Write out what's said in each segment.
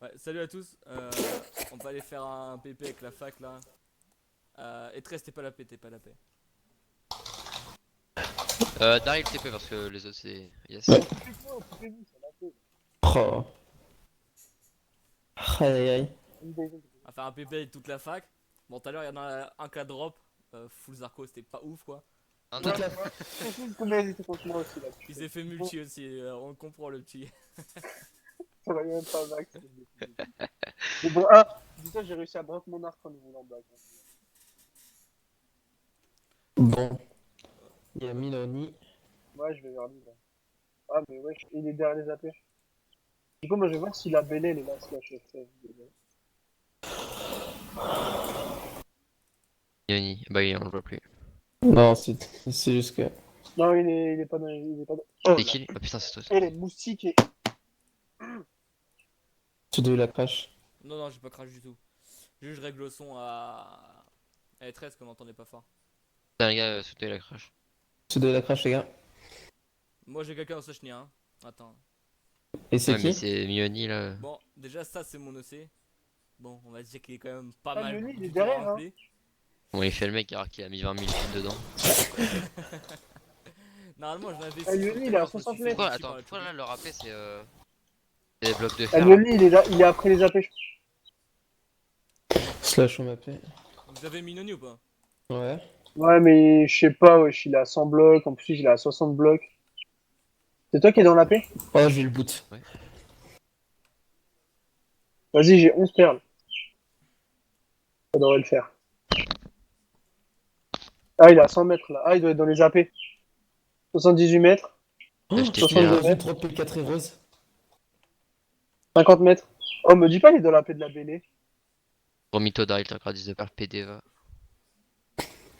Ouais, salut à tous. On va aller faire un PP avec la fac là. Et Tress, t'es pas la paix, t'es pas la paix. Daryl TP parce que les autres c'est yes. Ouais. Occupez-vous, ça va faire. Oh. Aïe aïe aïe. On va faire un PP avec toute la fac. Bon, tout à l'heure, il y en a un qui a drop. Full Zarco, c'était pas ouf quoi. Un Toute autre. la... Combien ils étaient contre moi aussi là. Il s'est fait multi aussi, on le comprend le petit. Ça va même pas max. Mais bon, ah, dis-toi, j'ai réussi à broker mon arc en niveau en bac. Bon. Il y a Miloni. Ouais, je vais vers lui là. Ah, mais ouais, il est derrière les AP. Du coup, moi je vais voir si la Bélé elle est là, slash FF. Yoni, bah on le voit plus. Non, c'est juste que... Non, il est pas dans. Il est pas dans. Oh C'est là. qui? Oh putain, c'est toi. Et les moustiques et. Tu devais la crash. Non, non, j'ai pas crash du tout. Juste, je règle le son à 13 qu'on entendait pas fort. Putain, les gars, soutenez la crash. Tu devais la crash, les gars. Moi, j'ai quelqu'un dans ce chenille, hein. Attends. Et c'est Ouais, mais qui? c'est Mioni là. Bon, déjà, ça, c'est mon OC. Bon, on va dire qu'il est quand même pas Ah, mal Yoni, il est du tout à derrière, hein. rappeler. Bon, il fait le mec alors qu'il a mis 20 000 kills dedans. Normalement, je l'avais Ah, Yoni, il est à 60 mètres. Pourquoi, attends, pourquoi là le rappel c'est des blocs de Ah, fer? Yoni, il est là, il est après les AP. Slash on m'appelle. Vous avez Minoni ou pas? Ouais. Ouais, mais je sais pas, wesh, il est à 100 blocs. En plus, il est à 60 blocs. C'est toi qui es dans l'AP? Oh, je vais le boot. Vas-y, j'ai 11 perles. Ça devrait le faire. Ah, il est à 100 mètres là. Ah, il doit être dans les AP. 78 mètres. Oh, Je t'ai je filé suis un. dans une 3 P4 et rose. 50 mètres. Oh, me dis pas, il est dans l'AP de la Bélé. Gros mytho Daryl, t'as encore 10 de perf PD va.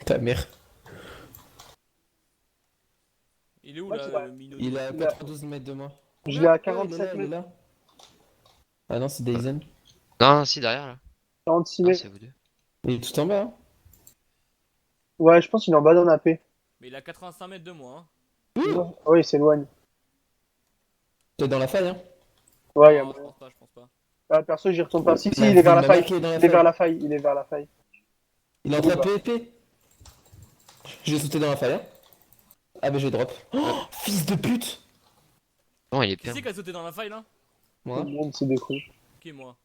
Ta mère. Il est où Ouais, là, c'est vrai. le Minoni? Il est à Il a- 92 mètres de moi. Je l'ai à Oh, il est 47 là, il est mètres. là. Ah non, c'est Dyson. Non, si derrière là. 46 Non, mètres. c'est vous deux. Il est tout en bas, hein. Ouais, je pense qu'il est en bas d'un AP. Mais il est à 85 mètres de moi, hein. Ouais, il s'éloigne. T'es dans la faille, hein. Ouais, il y a Non, je moyen. pense pas, je pense pas. Ah, perso, j'y retourne pas. Si, Bah, il est vers la m'a faille. marqué dans la Il est vers faille. la faille. Il est vers la faille. Il est en train de PvP. J'ai sauté dans la faille, hein. Ah bah j'ai drop. Oh, fils de pute. Bon, il est Qui bien. c'est qui a sauté dans la faille là? Tout Moi. le monde se découpe. Qui, moi?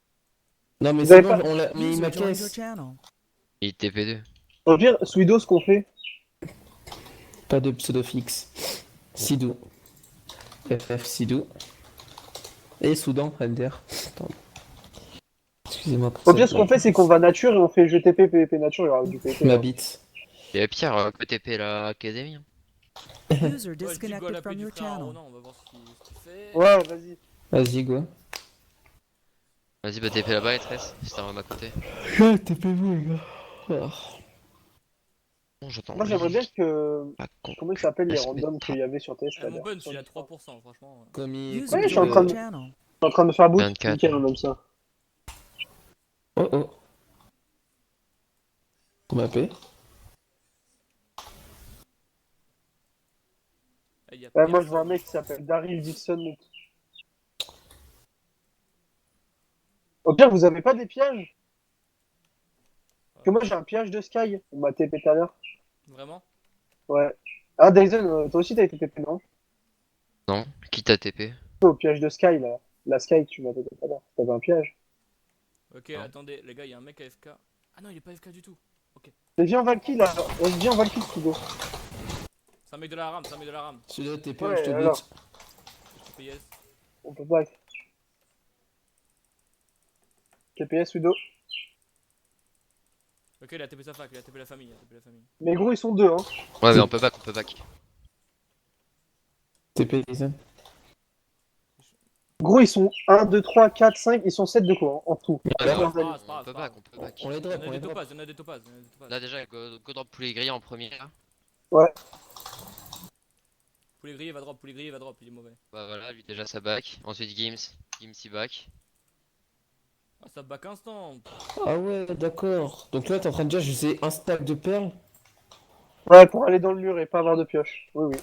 Non mais Vous c'est avez bon, pas- on l'a... Mais il User m'a joined your caisse. channel. Il est TP2. Au pire, Swido, ce qu'on fait. Pas de pseudo fixe. Sidou. FF Sidou. Et Soudan, Ender. Pardon. Excusez-moi pour Au ça. pire, ce qu'on fait, c'est qu'on va nature et on fait jeu TP, PVP nature. Il y aura du PVP. Ma hein. bite. Et Pierre, peut TP la Académie. Hein. User Ouais, je dis go à disconnected la paix from du your frère channel. Ronan, on va voir ce qu'il fait. Ouais, vas-y. Vas-y, go. Vas-y, bah TP là-bas et 13, si t'arrives à côté. Ouais, TP-vous, les gars. Alors. Bon, j'entends. Moi, j'aimerais bien que. Pas con. Comment ils s'appellent les Respect. randoms qu'il y avait sur TS là Mon punch, il est à 3%, franchement. Comme il... User Ouais, je suis en joined train your de- channel. Je suis en train de me faire boot. 24. Nickel, un homme ça. Oh oh. On m'appelle. Ah, y a Ouais, moi, je personne. vois un mec qui s'appelle Daryl Dixon. mec. Au pire, vous avez pas des pièges? Parce que moi, j'ai un piège de Sky. On m'a TP tout à l'heure. Vraiment? Ouais. Ah, Dyson, toi aussi, t'as été TP, non? Non, qui t'a TP? Au piège de Sky, là. La Sky, tu m'as TP tout à l'heure. T'avais un piège. Ok, Non. attendez, les gars, il y a un mec AFK. Ah non, il est pas AFK du tout. Mais viens, Valky, là. Viens, Valky, Swido. C'est un mec de la rame, c'est un mec de la rame. Celui-là, TP, Ouais, je te alors. boot. TPS. On peut pas. TPS, Swido. Ok, il a TP sa fac, il a TP la famille, il a TP la famille. Mais gros, ils sont deux, hein. Ouais, mais on peut back, on peut back. TP, Dyson. Gros, ils sont 1, 2, 3, 4, 5. Ils sont 7 de quoi, en tout. Alors, Ouais, c'est pas on grave, c'est pas On grave, peut c'est pas back, grave. on peut back. on les Il y drop, en a on les des drop. topazes, il y en a des topazes, il y en a des topazes. Là, déjà, go drop poulet gris en premier. Là. Poulet grillé va drop, poulet grillé va drop, il est mauvais. Bah voilà, lui déjà sa back. Ensuite, Gims. Gims il back. Ah, ça back instant. Ah ouais, d'accord. Donc là, t'es en train de dire, je sais un stack de perles. Ouais, pour aller dans le mur et pas avoir de pioche. Oui, oui.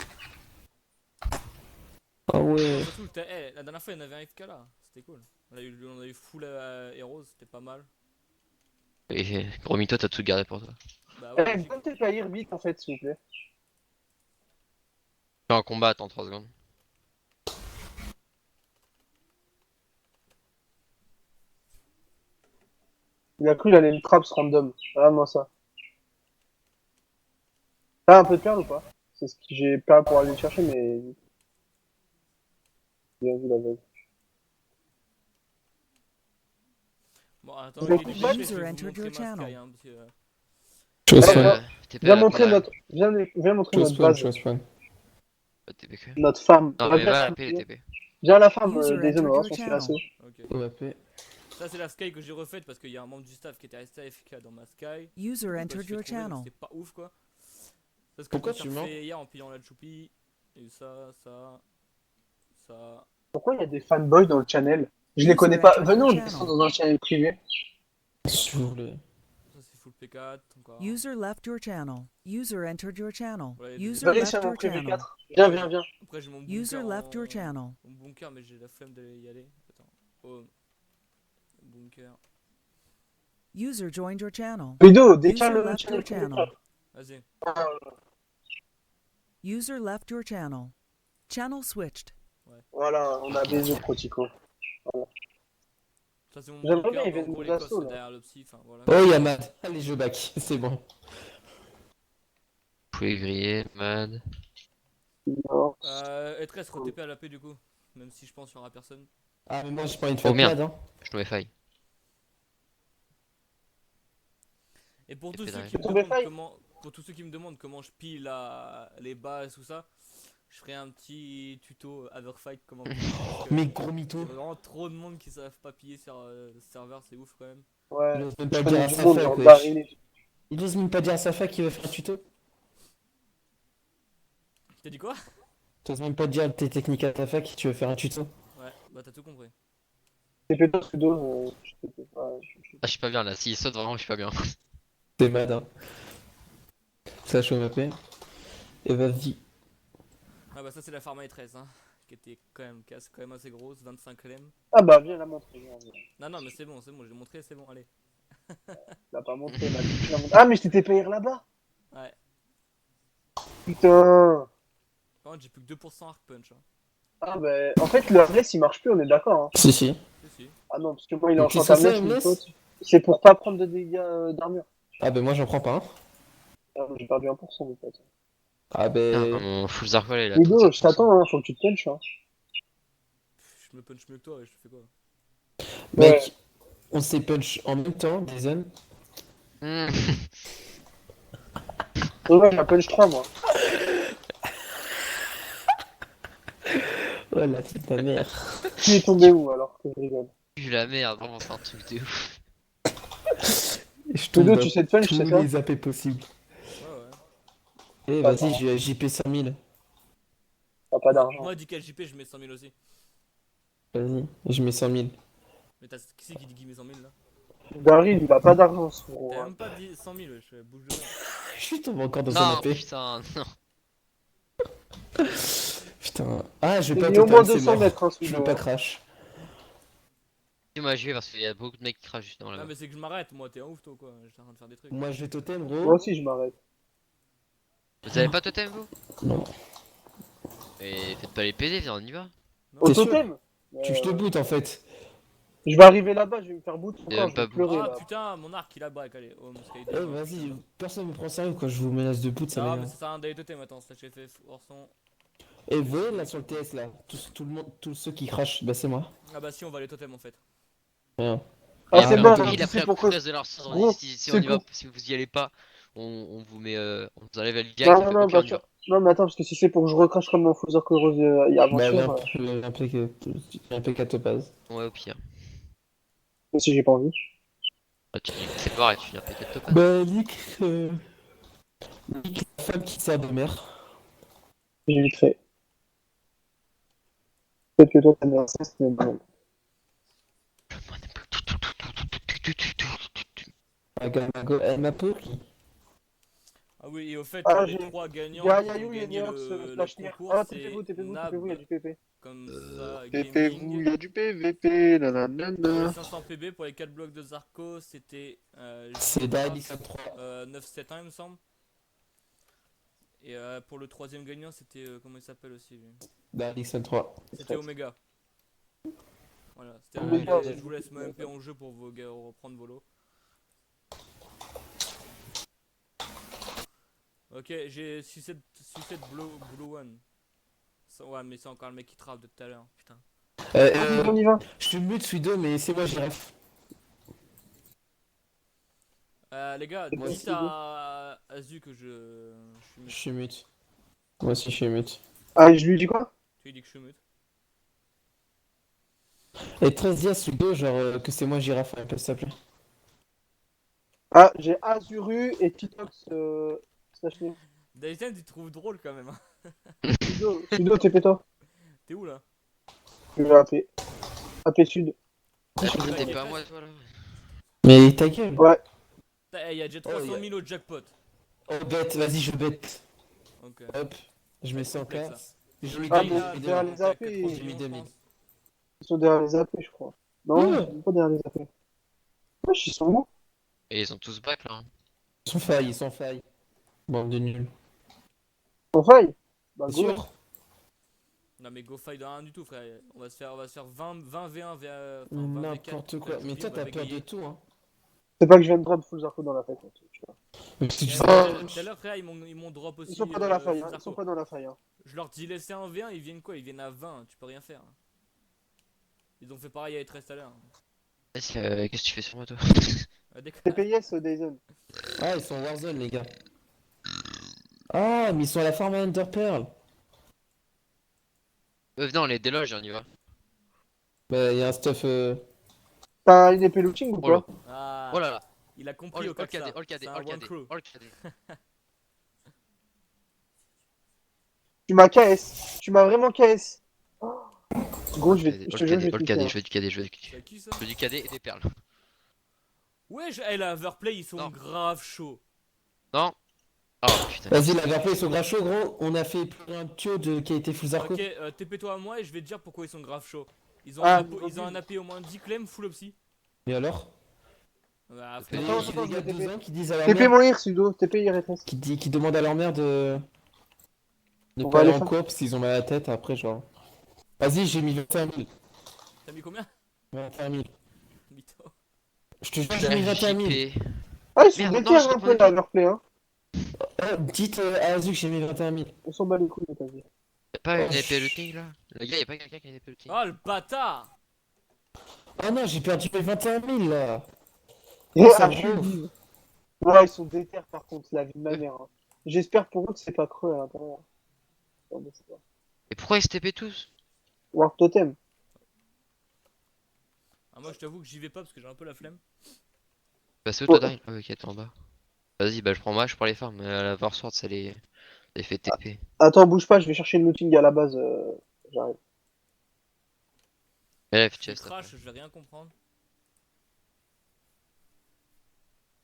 Ah ouais. Surtout, la dernière fois, il y en avait un FK là, c'était cool. On a eu full héros, c'était pas mal. Et gros mytho, t'as tout gardé pour toi. Bah Eh, ouais, viens peut-être pas ir vite en fait, s'il vous plaît. Fais un combat, attends 3 secondes. Il a cru qu'il allait une traps random. Vraiment ça. T'as un peu de perles ou pas? C'est ce que j'ai pas pour aller le chercher, mais. Bien vu la veille. bon, attends, User je vais vous entered montrer your ma channel. sky, hein, parce que, Je Ah, spawn. bah, TP Viens la montrer première. notre. Viens montrer Je notre spawn, base. je spawn. Pas de TP que. Notre farm. Non, mais va à la paix les TP. Viens à la farm User des entered Honours, your on se fait channel. assaut. ok. OAP. Ça, c'est la sky que j'ai refaite parce qu'il y a un membre du staff qui était resté AFK dans ma sky. User Je me entered suis your fait trouver, donc channel. c'était pas ouf quoi. C'est ce que Pourquoi je me tu suis mens? fait hier en pillant la choupi. Et ça. Pourquoi il y a des fanboys dans le channel? Je les User connais pas. entered Venez, your on channel. descend dans un channel privé. Si vous voulez. Ça, c'est full P4 encore. User left your channel. User entered your channel. Ouais, User Venez left sur mon your privé channel. 4. Viens. Après, j'ai mon bunker. User left your channel. Mon bunker, mais j'ai la flemme d'aller y aller. Attends. Oh. Bunker. User joined your channel. Ludo, décale User le left channel your privé channel. 4. Vas-y. User left your channel. Channel switched. Voilà, on a baisé Protico. Ça, c'est mon J'aimerais bunker. bien, il En vient gros, de les l'assaut, cosses là. derrière le psy. Enfin, voilà. Oh, y'a Mad. Allez, je back. C'est bon. Vous pouvez griller, mad. Non. E13 re-TP à la paix du coup. Même si je pense qu'il y aura personne. Ah, mais moi, j'ai pas envie de Oh, faire merde. Mad, hein. Je nous faille. Et pour TP tous, ceux derrière. qui me Tombé demandent faille. comment, pour tous ceux qui me demandent comment je pille les bases, tout ça, je ferai un petit tuto Otherfight comment piller, parce que Mais gros il y a mytho. vraiment trop de monde qui savent pas piller sur ce serveur, c'est ouf quand même. Ouais. Il ose même Je pas dire connais à du sa monde, fac, genre wesh. Barry. Il ose même pas dire à sa fac qu'il veut faire un tuto. T'as dit quoi? T'oses même pas dire tes techniques à ta fac, tu veux faire un tuto. Ouais, bah t'as tout compris. C'est plutôt pseudo. Ah, je suis pas bien là. S'il saute, vraiment, je suis pas bien. C'est Mad, hein. Ça, je ma paix. Et vas-y. Ah bah ça c'est la Pharma E13 hein, qui était quand même assez grosse, 25 LM. Ah bah viens la montrer. Non mais c'est bon, je l'ai montré, c'est bon, allez. L'a pas montré, m'a dit que tu l'as montré. Ah mais je t'étais payé là-bas. Ouais. Putain. Par contre j'ai plus que 2% Arc Punch. Hein. Ah bah en fait le Harness il marche plus, on est d'accord. Hein. Si, si. Si. Ah non parce que moi il est Mais en qu'est-ce chant que c'est, Harness, mon Harness pote. C'est pour pas prendre de dégâts d'armure. Ah, ben moi, j'en prends pas un. Ah, j'ai perdu 1% mon pote. Ah, Ah, ben. mon full Zarkol est là. Ludo, je t'attends, hein, faut que tu te punches. Hein. Je me punch mieux que toi et je te fais quoi? Mec, on s'est punch en même temps, des zones. Hmm. Ouais, j'ai un punch 3 moi. Oh la petite ta mère. Tu es tombé où alors que je rigole? Vu la merde, vraiment, c'est un truc de ouf. Je tombe Ludo, dans tu sais te punch, tous c'est ça? les AP possibles. Ouais. Eh, vas-y, JP 100 000. T'as pas d'argent. Moi, dit quel JP, je mets 100 000 aussi. Vas-y, je mets 100 000. Mais qui c'est qui dit qu'il met 100 000 là? Daryl, il a pas d'argent ce gros. T'as hein. même pas dit 100 000, je bouge de là. Je suis tombé encore dans un Non, AP. putain, non. Putain. Ah, je vais Il pas est au moins total, c'est 200 mort. mètres, hein, Je celui-là. veux pas crash. Moi, je vais parce qu'il y a beaucoup de mecs qui crachent juste dans la Non, main. mais c'est que je m'arrête, moi, t'es un ouf toi quoi, j'étais en train de faire des trucs. Moi, je vais totem, Moi gros. aussi, je m'arrête. Vous avez pas totem, vous? Non. Et faites pas les PD, viens, on y va. Non. Au T'es sûr totem Tu je te boot en fait. Je vais arriver là-bas, je vais me faire boot Il y a encore, même je vais pas pleurer Ah là. putain, mon arc il a break, allez, oh mon sky. Eh, vas-y, personne me prend sérieux quand je vous menace de boot, ça Non, mais m'énerve. ça sert à rien d'aller totem, attends, slash FF, Orson. Et vous voyez là sur le TS là, tout le monde, tous ceux qui crachent, bah c'est moi. Ah bah si, on va aller totem en fait. Rien. Ah, Il c'est a bon, pris- tu il a sais pris un coup pourquoi. de presse de leur sens, on Gros, dit, si c'est on y va, pour- si vous y allez pas, on vous met, on vous enlève la ligue, Non, on non, fait non, aucun bah, dur. Non, mais attends, parce que si c'est pour que je recrache comme mon Fouzer Chorus il y a Bah aventure, un peu qu'à topaz. Ouais, au pire. même si j'ai pas envie. Ah, c'est pareil, tu viens peut-être top. Bah Nick, Nick, la femme qui sert de mère. J'ai vite fait. Peut-être que toi t'as mis un cesse, mais bon. Magamago, elle m'a pourri. Ah oui, et au fait, Ah, les j'ai- 3 gagnants Y'a qui ont Yayu, gagné Yeniox, le Flash Nier. concours, Ah, c'est TPV, Nab. il y a du PP. comme ça. PPV, Gaming. y'a du PVP, Pour nanana. les 500 PB, pour les 4 blocs de Zarco, c'était. C'est Dynamics 3. 971 il me semble. Et pour le troisième gagnant, c'était. Comment il s'appelle aussi lui? Dynamics 3. C'était Omega. Voilà, c'était Omega, je vous laisse me MP en jeu pour vos gars reprendre vos lots. Ok, j'ai sucette Blue One. Ouais, mais c'est encore le mec qui trave de tout à l'heure, putain. On y va. Je te mute Suido, mais c'est moi girafe. Les gars, Moi dites aussi, à Azu que je suis Je mute. suis mute. Moi aussi je suis mute. Ah, je lui dis quoi? Tu lui dis que je suis mute. Et 13 dias Suido, genre que c'est moi girafe, un peu s'il te plaît. Ah, j'ai Azuru et Titox slash name. Dyson, tu te trouves drôle quand même. Hein. Sudo, TP-toi. T'es où là? Je vais AP. AP Sud. Pourquoi t'es pas à moi, toi là? Mais ta gueule. Ouais. Il y a déjà Oh, 300 yeah. 000 au jackpot. Oh bête, vas-y je bête. Ok. Hop, je mets 100 complexe, cartes. J'ai mis Ah, 2000, mais j'ai mis derrière 2000. les AP, J'ai mis 2000. Ils sont derrière les AP, je crois. Non, Ouais. ils sont pas derrière les AP. Wesh, ils sont où? Et ils ont tous back là. Hein. Ils sont failles, ils sont failles. Bande de nuls. En faille? Bah, T'es go. sûr? Non mais go fight de rien du tout frère. On va se faire 20 V1 enfin, 20 N'importe V4, quoi. je Mais dis, toi on va t'as peur de bégayer. tout, hein. C'est pas que je viens de drop full Zarko dans la faille, quoi, tu vois. Parce que tu Et, sais. Tout à l'heure frère ils m'ont drop aussi. Ils sont pas dans la faille, hein. Zarko. Ils sont pas dans la faille, hein. Je leur dis laisser un V1, ils viennent quoi? Ils viennent à 20, tu peux rien faire. Ils ont fait pareil à E13 tout à l'heure. Qu'est-ce que tu fais sur moi, toi? Déconne. TPS, Dyson. Ah, ils sont en Warzone, les gars. Ah, mais ils sont à la farm à Enderpearl. Venez, on les déloge, on y va. Bah, y a un stuff. T'as une épée looting ou Oh là. pas? Ah, Oh là là. il a compris au cas de ça. All KD, C'est un all one KD, crew. all KD. Tu m'as KS. Tu m'as vraiment KS. Oh. Gros, je te jure, je vais te All niquer, KD, hein. je veux du KD, C'est qui ça? je veux du KD et des perles. Ouais, la Overplay ils sont Non. grave chauds. Non. Oh putain. Vas-y, la Verplay, ils sont grave chauds, gros. On a fait plus un tuyau qui a été full Zarko. Ok, TP-toi à moi et je vais te dire pourquoi ils sont grave chauds. Ils ont, Ah, ils ont un AP au moins 10 clem full opsi. Et alors? Bah, Il y frère, a Attends, des gars de je vais 12 ans qui disent à leur TP mère. mon ir, Sudo. TP ir ETS. Qui demandent à leur mère de On pas va aller aller en faire. coop parce qu'ils ont mal à la tête après, genre. Vas-y, j'ai mis 21 000. t'as mis combien? 21 000. Mytho. Je te jure, j'ai mis 21 000. JP. Ah, ils sont Merde, non, déter je un peu répondais là, leur play, hein. Dites à Azu que j'ai mis 21 000. On s'en bat les couilles, t'as vu. Y'a pas une Oh, épée looting là? Le gars, y'a pas quelqu'un qui a une épée looting? Oh le bâtard! Ah non, j'ai perdu mes 21 000 là. Et Oh, ça ah, me je rend ouf. dis. Ouais, ils sont déter par contre, la vie de ma mère. Hein. J'espère pour eux que c'est pas creux à l'intérieur. Non, mais c'est pas. Et pourquoi ils se TP tous? War Totem. Ah, moi je t'avoue que j'y vais pas parce que j'ai un peu la flemme. Bah c'est où Oh. toi, Daryl? Ah, ok, t'es en bas. Vas-y, bah je prends moi, je prends les farms. La Warsword, ça les fait TP. Attends, bouge pas, je vais chercher le looting à la base. J'arrive. Mais là, Si chest. crash, je vais rien comprendre.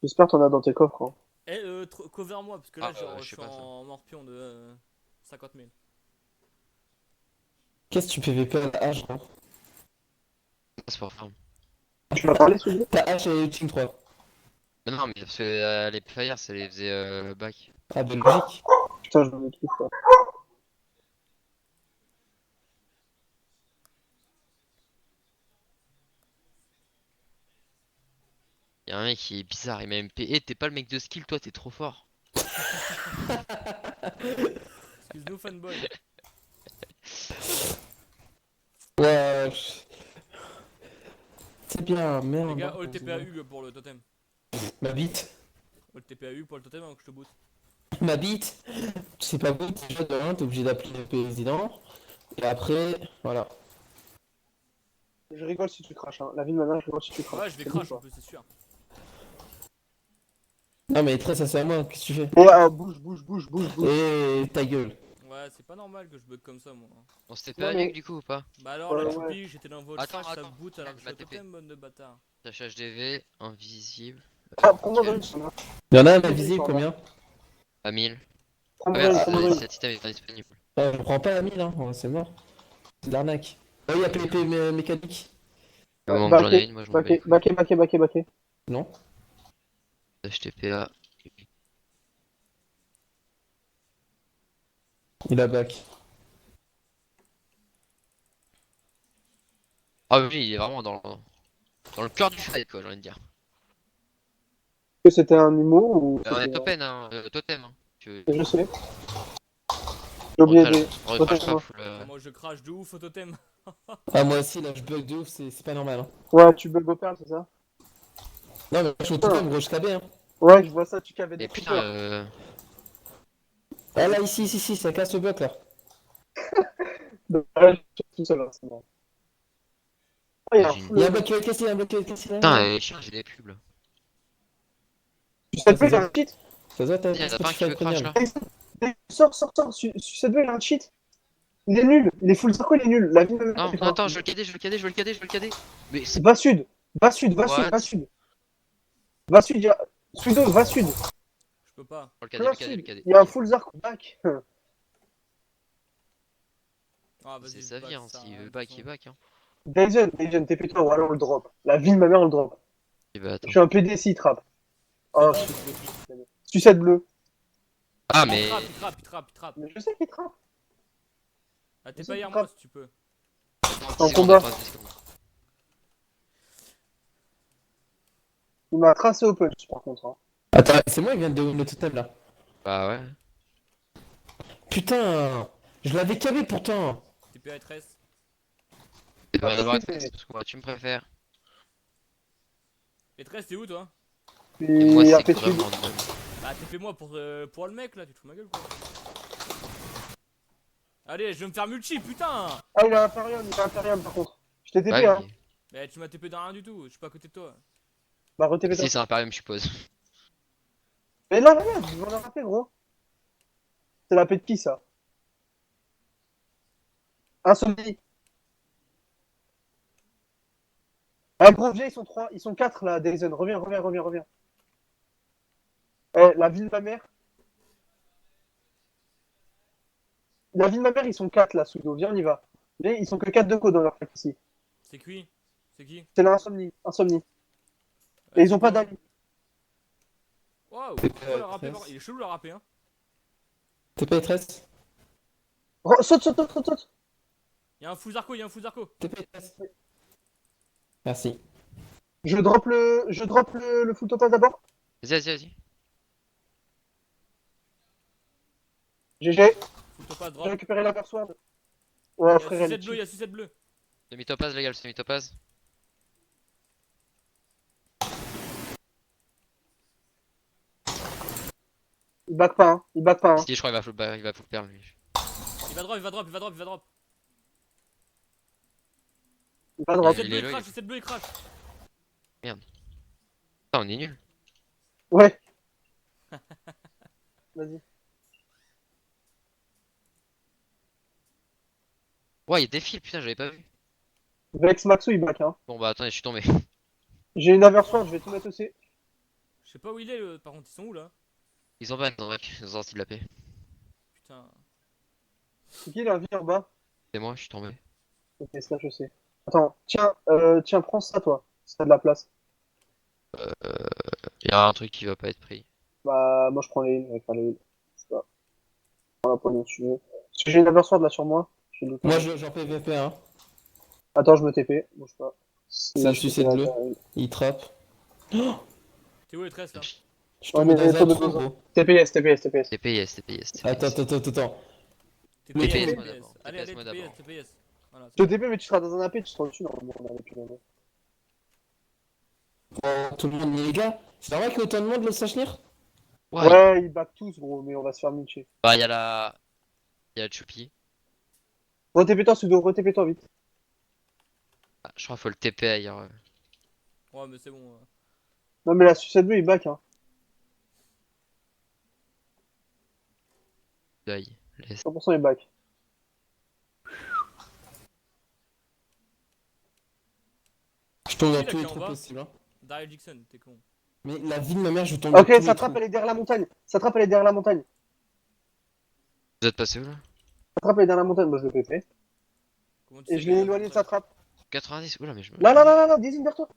J'espère que t'en as dans tes coffres. Hein. Eh, cover moi parce que là Ah, genre, je je sais suis pas ça. en morpion de 50 000. Qu'est-ce que tu PVP à la hache, gros? C'est pour farm. Tu m'as parlé, Sudo? Ta hache elle est Ultime 3. Mais non, mais parce que les fires, ça les faisait back. Ah, de logique. Putain, je me truc quoi. Y'a un mec qui est bizarre, il m'a MP. Eh, t'es pas le mec de skill, toi, t'es trop fort. Excuse-nous fanboy. Ouais. C'est bien, merde. Les gars, all TPA Hugues pour le totem. Ma bite. All TPA Hugues pour le totem avant que je te boot. Ma bite. C'est pas bon, déjà de 1, t'es obligé d'appeler le président. Et après, voilà. Je rigole si tu craches. Hein. La vie de ma mère, je rigole si tu craches. Ouais, je vais C'est crash bon, en plus, c'est sûr. Non, mais très, ça c'est à moi, qu'est-ce que tu fais? quoi. Et bouge, bouge, bouge, bouge, bouge. Et ta gueule. Ouais, c'est pas normal que je bug comme ça moi. On se TP Ouais, à mais- Nuke du coup ou pas? Bah alors Ouais, là, ouais. Choupi, j'étais dans votre Attends, flash, ça attends. boot alors que je Ma suis au TP. totem, bonne de bâtard. Tâche HDV, invisible. Ah, prends-moi Ok. dans une sonne. Y'en a un invisible, combien? À 1000. Ah Prends-moi merde, dans une. cet item est pas disponible. Je prends pas la 1000, hein, ouais, c'est mort. C'est de l'arnaque. Oh, il y a PP mécanique. Au moment que j'en ai Baquet, une, moi je m'en bats. baquet. Non? HTPA. Il a back. Ah oui, il est vraiment dans le cœur du fight, quoi, j'ai envie de dire. Que c'était un humour ou On est c'était totem, hein, totem. Hein. Je sais. J'ai oublié de... On recrache Totem, pas full. Moi je crache de ouf au totem. Ah, moi aussi, là, je bug de ouf, c'est pas normal. Hein. Ouais, tu bug au perle, c'est ça? Non, mais je suis au totem, gros, je KB. Hein. Ouais, je vois ça, tu cavais des Et putain, creepers. Ah, là, ici, ça casse le bloc, là. Ouais, je suis tout seul, hein, c'est bon. Ah, il y a un J'imagine. Il y a full... un bloc qui va casser, il y a un bloc qui va casser là. putain, chiens, j'ai des pubs là. Tu sais pas, il y a un cheat. Ça doit être Il y en a pas un qui veut crash là. Sors. Suicide Boy, il a un cheat. Il est nul. Il est full Zarko, il est nul. La vie de Non, non, attends, je veux le cader. Mais c'est Va sud. Va sud. What? Va sud, il y a... Suido, va sud. Je peux pas. le Plein cader. sud. Il y a un full Zarko back. Ah, vas-y, C'est sa back, vie, hein, ça, s'il de veut toute back, façon. il back. Hein. Dyson, TP toi, ou alors on le drop. La vie de ma mère, on le drop. Il va Je attendre. suis un PD s'il trappe. Oh, C'est je suis Suicide bleu. Ah, Il mais. trappe. Mais je sais qu'il trappe. Ah, t'es C'est pas hier grave. moi si tu peux. En combat. 10 secondes. Il m'a tracé au punch, par contre. Hein. Attends, c'est moi qui viens de le totem, là. Bah ouais. Putain, je l'avais KB pourtant. TP à tresse. Il devrait y en avoir c'est- une, parce que moi tu me préfères. Et tresse, t'es où toi? Et moi Puis c'est après, vraiment nul. Bah, TP moi pour le mec là, tu te fous ma gueule quoi. Allez, je vais me faire multi, putain! Ah, il a Imperium, par contre. Je t'ai TP, Ouais, hein. Mais tu m'as TP dans rien du tout, je suis pas à côté de toi. Bah, re-TP toi. si c'est Imperium, je suppose. Mais là, regarde, je vais en rappeler, gros. C'est la paix de qui, ça? Insomnie. Ah, gros, viens, ils sont 3, ils sont 4 là, Dyson. Reviens. Eh, la ville de ma mère. La ville de ma mère, ils sont 4 là, Sudo. Viens, on y va. Viens, ils sont que 4 de co dans leur pack ici. C'est qui? C'est qui? C'est l'insomnie. Et ils ont pas d'ali. Waouh! TP Pourquoi le rapper, tresse. il est chelou le rapper hein. TP tresse. Saute. Y'a un full Zarko. TP tresse. Merci. Je drop le full topaz d'abord. Vas-y. GG. Full topaz J'ai drop. récupéré la persuade. Ouais, frère, elle est Y'a 6-7 bleu. Semi-topaz, les gars, le semi-topaz. Il back pas, hein. Si, je crois qu'il va full perle lui. Il va drop. Il va drop. Il est là, 6-7 bleu, il crash. Putain, on est nul. Ouais. Vas-y. Ouais, il défile, putain, j'avais pas vu. Vex Maxou, il back, hein. Bon bah attendez, je suis tombé. J'ai une aversion, je vais tout mettre aussi. Je sais pas où il est, par contre, ils sont où là? Ils ont ban, ils ont sorti de la paix. Putain. C'est qui la vie en bas? C'est moi, je suis tombé. Ok, ça je sais. Attends, tiens, prends ça toi. Si t'as de la place. Il y a un truc qui va pas être pris. Bah, moi je prends les heals, avec pas les heals. Je sais pas. Prends la poignée si tu veux. Parce que j'ai une aversion là sur moi. J'ai le temps. Moi, j'en PVP, hein. Attends, je me TP. Bouge pas. C'est un suicide bleu. Il trappe. T'es où les tresses là? Je Ouais, tombe mais dans un trop de trou, besoin. gros. TPS. TPS. Attends. Mais TPS, moi d'abord. Allez, TPS, moi d'abord. TPS. Voilà. Je te TP, mais tu seras dans un AP, tu seras au-dessus normalement. On a depuis longtemps. Oh, tout le monde, les gars. C'est normal qu'il y ait autant de monde, le Sachnir? Ouais, ils back tous, gros, mais on va se faire mulcher. Bah, il y a la. Il y a le Choupi. Re-TP-toi, Sudo, re-TP-toi vite. Ah, je crois qu'il faut le TP ailleurs. Ouais, mais c'est bon. Non, mais la suicide bleu, il back, hein. D'ail. Laisse. 100% il back. Je tombe dans Qui, là, tous les qui est en trous bas possibles, hein. Daryl Dixon, t'es con. Mais la vie de ma mère, je tombe Ok, dans tous sa les trappe, trous. elle est derrière la montagne. Sa trappe, elle est derrière la montagne. Vous êtes passé où là? Sa trappe, elle est derrière la montagne. Moi, je le PP. Comment tu Et sais je qu'elle l'ai est éloigné de sa avantage? trappe. 90, oula, mais je me. Là, là, là, là, là, désigne vers toi.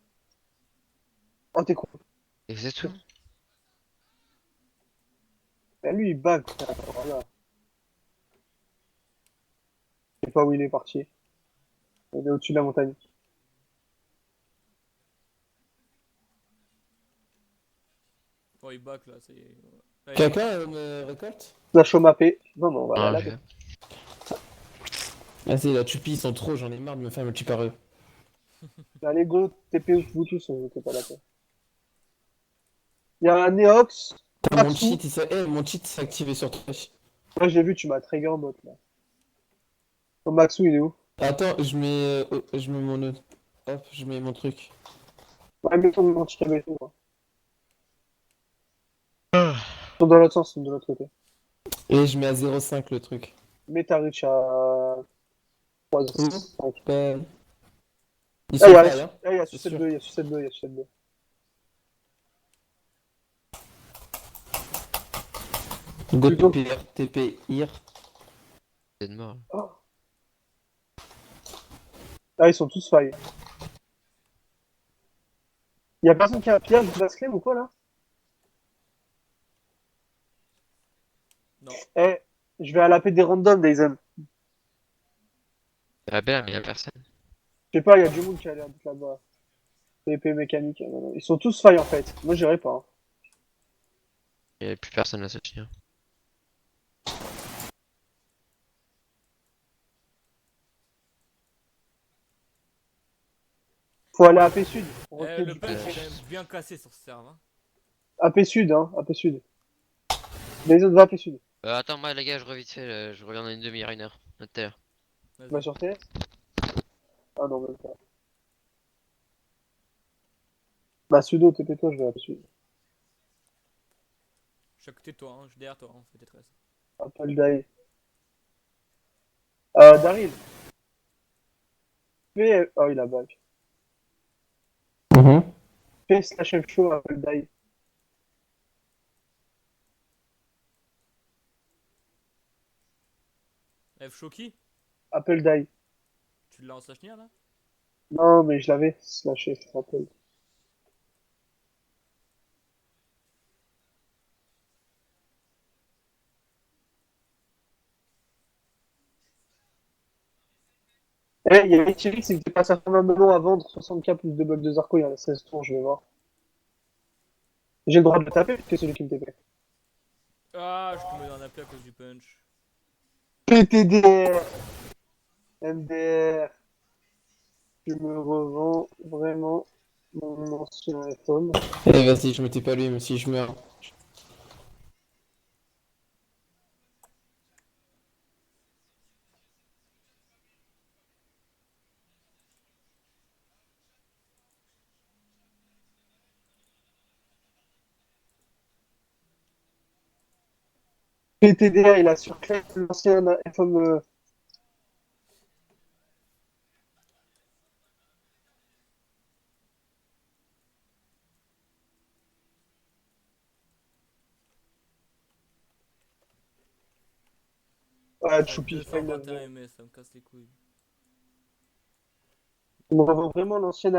Oh, t'es con. Et vous êtes tout? Ah, lui, il bug. Voilà. Je sais pas où il est parti. Il est au-dessus de la montagne. Oh, il back là, ça y est. Ouais, il Quelqu'un me récolte? La chaume AP. Non, mais on va Ah, la ok. laver. Vas-y, la Tupi, ils sont trop, j'en ai marre de me faire multi par eux. Allez, go, TP vous tous, on fait pas la peine. Il y a un Neox. Putain, mon Maxou. cheat, mon cheat s'est activé sur toi. Moi, j'ai vu, tu m'as trigger bot là. Oh, Maxou, il est où? Attends, je mets mon autre. Hop, je mets mon truc. Ouais, mets ton anti-cam et tout. Hein. Ils sont dans l'autre sens, ils sont de l'autre côté. Et je mets à 0,5 le truc. Mets ta reach à 3, Où 5. Ben, ils Ah, sont il y pas, a, hein. il y a C'est sucette sûr. 2, il y a sucette 2, il y a sucette 2. Go Plutôt. TP, IR. Vous êtes mort. Oh. Ah, ils sont tous failles. Il y a personne qui a un pillage de la claim ou quoi là? Non. Eh, je vais à la paix des randoms, Dazen. Ah, ben, mais y'a personne. Je sais pas, il y a du monde qui a l'air d'être là-bas. TP mécanique. Non, non. Ils sont tous failles en fait. Moi, j'irai pas. Hein. Y'a plus personne à soutenir. Faut aller à AP Sud. On Eh, recule le du punch coup. est quand même bien cassé sur ce serve. Hein. AP Sud, hein. AP Sud. Dazen va AP Sud. Attends, moi, les gars, je reviens vite fait. Je reviens dans une demi-heure, 1 heure. À tout à l'heure. Vas-y. Va sur TS. Ah non, même pas. Bah, sudo, TP toi, je vais AP Sud. Je suis à côté de toi, hein. Je suis derrière toi, hein. Fais tes tresses. Apple Die. Daryl. Fais. Oh, il a back. Mhm. Fais slash F show, Apple Die. F Shoki, Apple Die. tu l'as en slash nier là? Non, mais je l'avais. Slash F, Apple. Eh, il y a Thierry qui me passe à faire un melon à vendre 60k plus de bugs de Zarco, il y en a 16 tours, je vais voir. J'ai le droit de le taper, c'est celui qui me TP. Ah, je te mets dans un appel à cause du punch. PTDR, MDR, je me revends vraiment mon ancien iPhone. Eh, vas-y, je me tais pas lui, même si je meurs. PTDR, il a surclassé l'ancien iPhone. Ouais, Choupi, final. 221 ms, ça me casse les couilles. Je me revends vraiment l'ancien